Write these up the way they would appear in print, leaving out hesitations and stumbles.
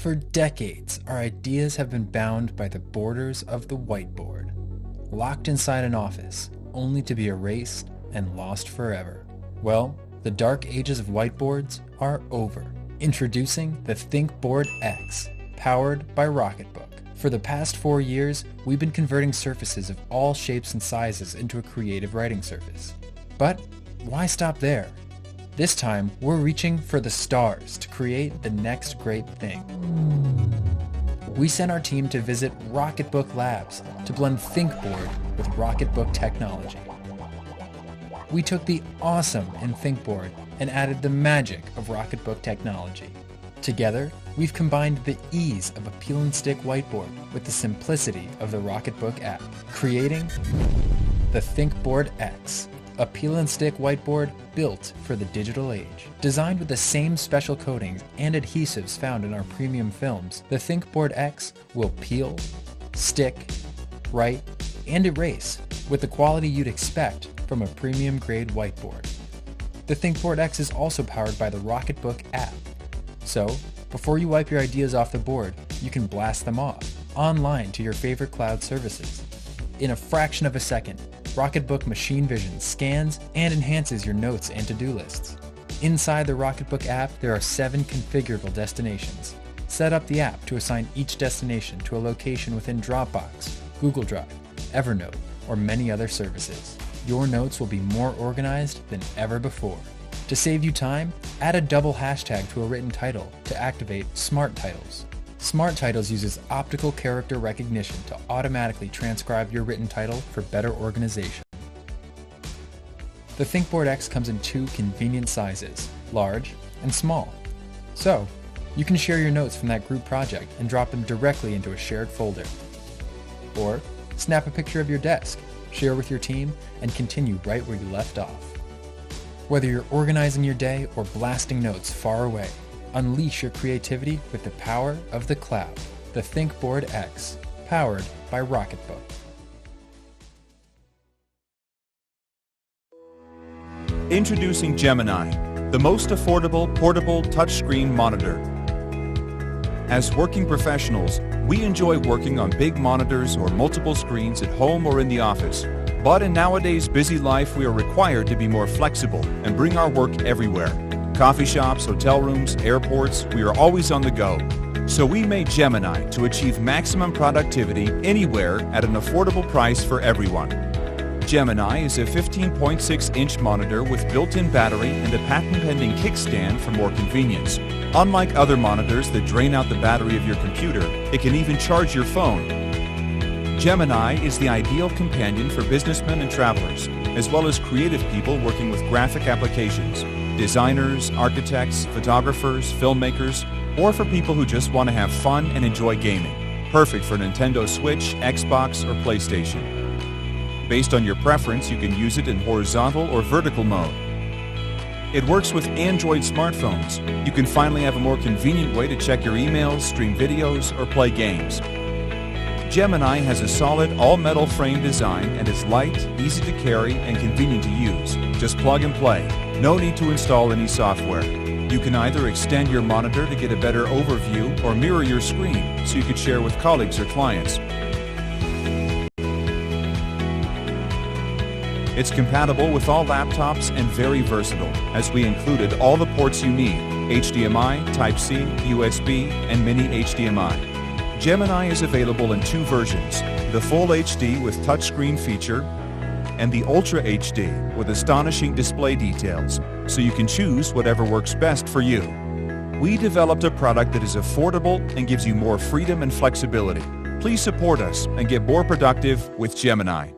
For decades, our ideas have been bound by the borders of the whiteboard, locked inside an office, only to be erased and lost forever. Well, the dark ages of whiteboards are over. Introducing the ThinkBoard X, powered by Rocketbook. For the past 4 years, we've been converting surfaces of all shapes and sizes into a creative writing surface. But why stop there? This time, we're reaching for the stars to create the next great thing. We sent our team to visit Rocketbook Labs to blend ThinkBoard with Rocketbook technology. We took the awesome in ThinkBoard and added the magic of Rocketbook technology. Together, we've combined the ease of a peel and stick whiteboard with the simplicity of the Rocketbook app, creating the ThinkBoard X, a peel and stick whiteboard built for the digital age. Designed with the same special coatings and adhesives found in our premium films, the ThinkBoard X will peel, stick, write, and erase with the quality you'd expect from a premium grade whiteboard. The ThinkBoard X is also powered by the Rocketbook app. So, before you wipe your ideas off the board, you can blast them off online to your favorite cloud services. In a fraction of a second, Rocketbook Machine Vision scans and enhances your notes and to-do lists. Inside the Rocketbook app, there are 7 configurable destinations. Set up the app to assign each destination to a location within Dropbox, Google Drive, Evernote, or many other services. Your notes will be more organized than ever before. To save you time, add a double hashtag to a written title to activate Smart Titles. Smart Titles uses optical character recognition to automatically transcribe your written title for better organization. The ThinkBoard X comes in 2 convenient sizes, large and small. So, you can share your notes from that group project and drop them directly into a shared folder. Or, snap a picture of your desk, share with your team, and continue right where you left off. Whether you're organizing your day or blasting notes far away, unleash your creativity with the power of the cloud. The ThinkBoard X, powered by Rocketbook. Introducing Gemini, the most affordable portable touchscreen monitor. As working professionals, we enjoy working on big monitors or multiple screens at home or in the office. But in nowadays busy life, we are required to be more flexible and bring our work everywhere. Coffee shops, hotel rooms, airports, we are always on the go. So we made Gemini to achieve maximum productivity anywhere at an affordable price for everyone. Gemini is a 15.6-inch monitor with built-in battery and a patent-pending kickstand for more convenience. Unlike other monitors that drain out the battery of your computer, it can even charge your phone. Gemini is the ideal companion for businessmen and travelers, as well as creative people working with graphic applications, designers, architects, photographers, filmmakers, or for people who just want to have fun and enjoy gaming. Perfect for Nintendo Switch, Xbox, or PlayStation. Based on your preference, you can use it in horizontal or vertical mode. It works with Android smartphones. You can finally have a more convenient way to check your emails, stream videos, or play games. Gemini has a solid all-metal frame design and is light, easy to carry, and convenient to use. Just plug and play. No need to install any software. You can either extend your monitor to get a better overview or mirror your screen so you can share with colleagues or clients. It's compatible with all laptops and very versatile, as we included all the ports you need: HDMI, Type-C, USB, and Mini HDMI. Gemini is available in 2 versions, the Full HD with touchscreen feature and the Ultra HD with astonishing display details, so you can choose whatever works best for you. We developed a product that is affordable and gives you more freedom and flexibility. Please support us and get more productive with Gemini.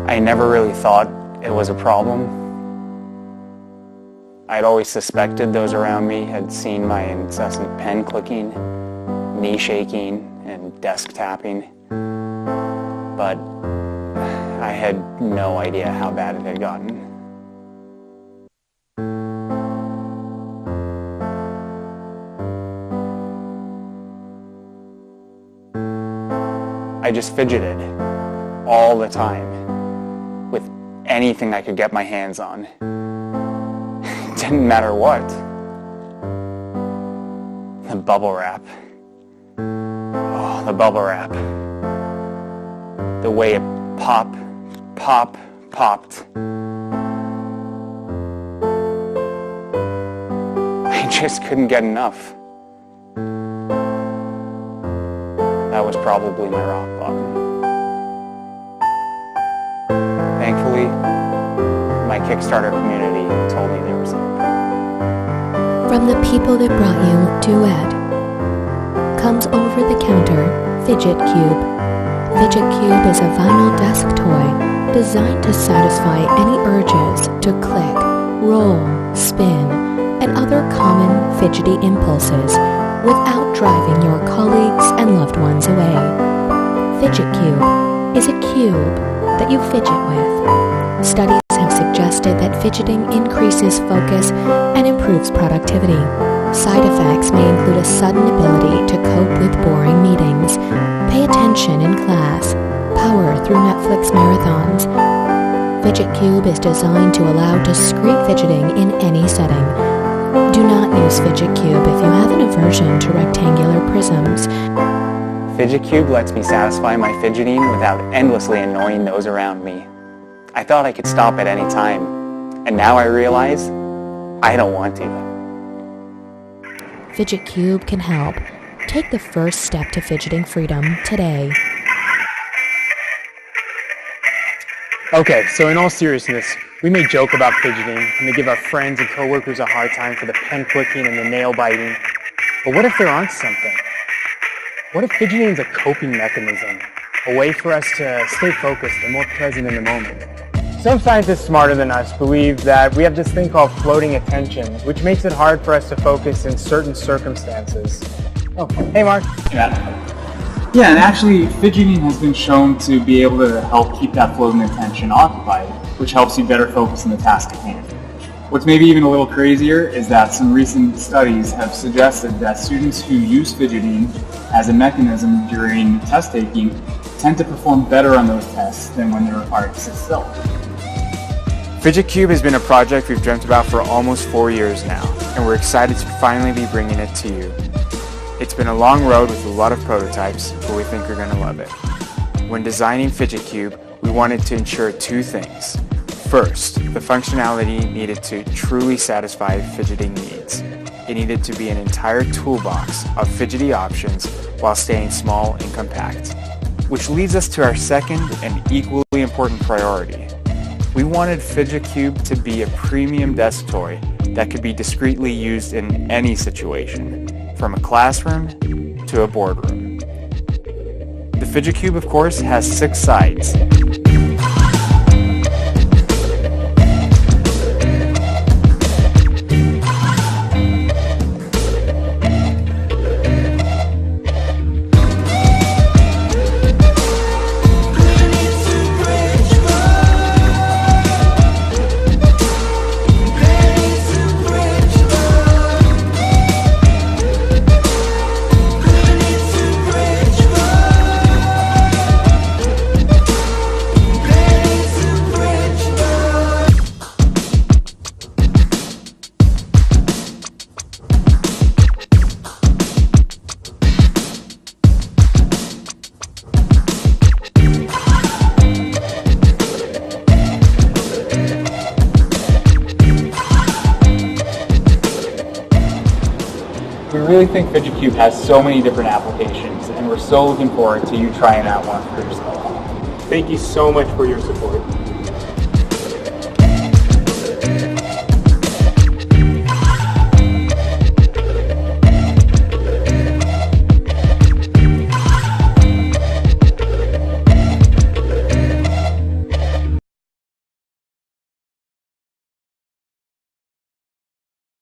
I never really thought it was a problem. I'd always suspected those around me had seen my incessant pen clicking, knee shaking, and desk tapping, but I had no idea how bad it had gotten. I just fidgeted all the time with anything I could get my hands on. It didn't matter what. The bubble wrap. Oh, the bubble wrap. The way it popped. I just couldn't get enough. That was probably my rock bottom. Thankfully, my Kickstarter community told me there was hope. From the people that brought you Duet comes over-the-counter Fidget Cube. Fidget Cube is a vinyl desk toy designed to satisfy any urges to click, roll, spin, and other common fidgety impulses without driving your colleagues and loved ones away. Fidget Cube is a cube that you fidget with. Studies have suggested that fidgeting increases focus and improves productivity. Side effects may include a sudden ability to cope with boring meetings, pay attention in class, power through Netflix marathons. Fidget Cube is designed to allow discrete fidgeting in any setting. Do not use Fidget Cube if you have an aversion to rectangular prisms. Fidget Cube lets me satisfy my fidgeting without endlessly annoying those around me. I thought I could stop at any time, and now I realize I don't want to. Fidget Cube can help. Take the first step to fidgeting freedom today. Okay, so in all seriousness, we may joke about fidgeting and may give our friends and coworkers a hard time for the pen clicking and the nail biting. But what if they're onto something? What if fidgeting is a coping mechanism, a way for us to stay focused and more present in the moment? Some scientists smarter than us believe that we have this thing called floating attention, which makes it hard for us to focus in certain circumstances. Oh, hey Mark. Yeah, and actually fidgeting has been shown to be able to help keep that floating attention occupied, which helps you better focus on the task at hand. What's maybe even a little crazier is that some recent studies have suggested that students who use fidgeting as a mechanism during test taking tend to perform better on those tests than when they're required to sit still. Fidget Cube has been a project we've dreamt about for almost 4 years now, and we're excited to finally be bringing it to you. It's been a long road with a lot of prototypes, but we think you're going to love it. When designing Fidget Cube, we wanted to ensure two things. First, the functionality needed to truly satisfy fidgeting needs. It needed to be an entire toolbox of fidgety options while staying small and compact. Which leads us to our second and equally important priority. We wanted Fidget Cube to be a premium desk toy that could be discreetly used in any situation, from a classroom to a boardroom. The Fidget Cube, of course, has 6 sides. We really think Fidget Cube has so many different applications, and we're so looking forward to you trying out one for yourself. Thank you so much for your support.